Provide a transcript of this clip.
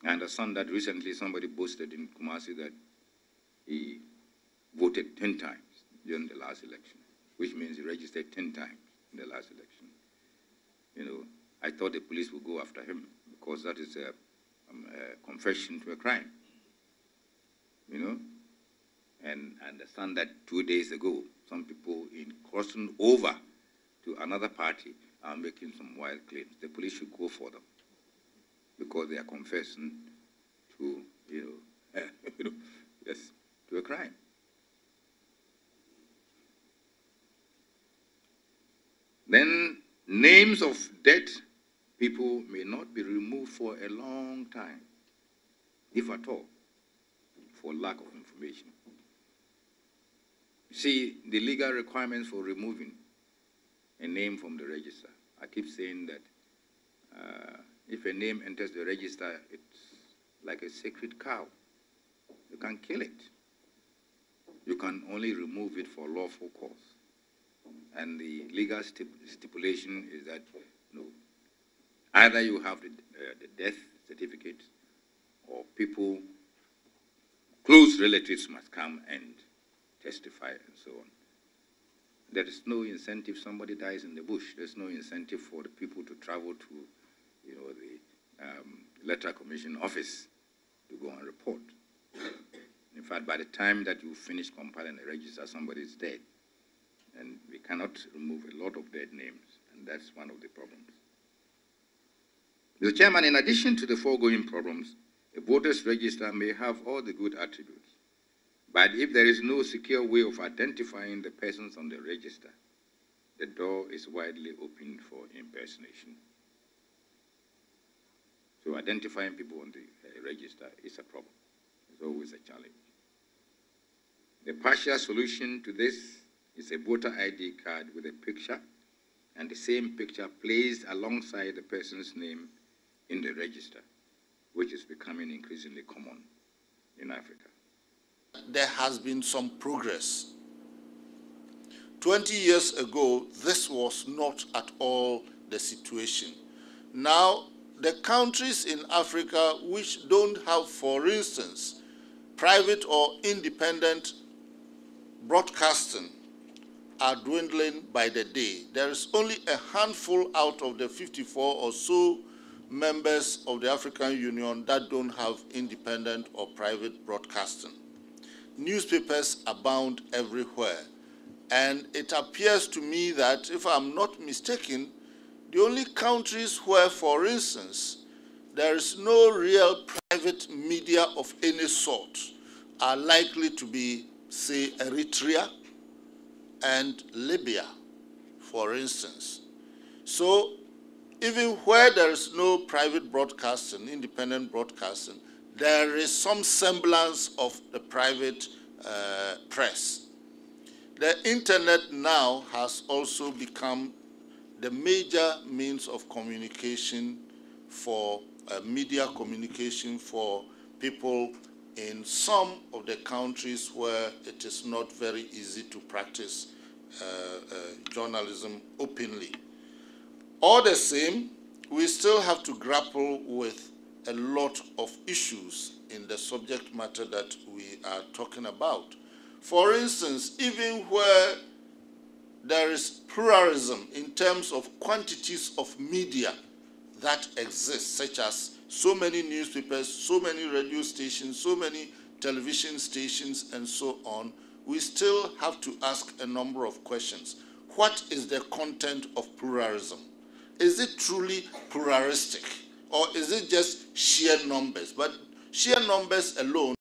I understand that recently somebody boasted in Kumasi that he voted 10 times during the last election, which means he registered 10 times in the last election. You know, I thought the police would go after him because that is a confession to a crime. You know, and I understand that 2 days ago, some people in crossing over to another party are making some wild claims. The police should go for them because they are confessing to, yes, to a crime. Then names of dead people may not be removed for a long time, if at all, for lack of information. See, the legal requirements for removing a name from the register. I keep saying that if a name enters the register, it's like a sacred cow. You can kill it. You can only remove it for lawful cause. And the legal stipulation is that either you have the death certificate or people, close relatives must come and testify and so on. There is no incentive. Somebody dies in the bush. There's no incentive for the people to travel to, the Electoral Commission office to go and report. In fact, by the time that you finish compiling the register, somebody is dead. And we cannot remove a lot of dead names, and that's one of the problems. Mr. Chairman, in addition to the foregoing problems, a voters register may have all the good attributes. But if there is no secure way of identifying the persons on the register, the door is widely open for impersonation. So identifying people on the register is a problem. It's always a challenge. The partial solution to this is a voter ID card with a picture and the same picture placed alongside the person's name in the register, which is becoming increasingly common in Africa. There has been some progress. 20 years ago, this was not at all the situation. Now, the countries in Africa which don't have, for instance, private or independent broadcasting are dwindling by the day. There is only a handful out of the 54 or so members of the African Union that don't have independent or private broadcasting. Newspapers abound everywhere. And it appears to me that, if I'm not mistaken, the only countries where, for instance, there is no real private media of any sort are likely to be, say, Eritrea and Libya, for instance. So even where there is no private broadcasting, independent broadcasting, there is some semblance of the private press. The internet now has also become the major means of communication for media communication for people in some of the countries where it is not very easy to practice journalism openly. All the same, we still have to grapple with a lot of issues in the subject matter that we are talking about. For instance, even where there is pluralism in terms of quantities of media that exist, such as so many newspapers, so many radio stations, so many television stations, and so on, we still have to ask a number of questions. What is the content of pluralism? Is it truly pluralistic, or is it just sheer numbers? But sheer numbers alone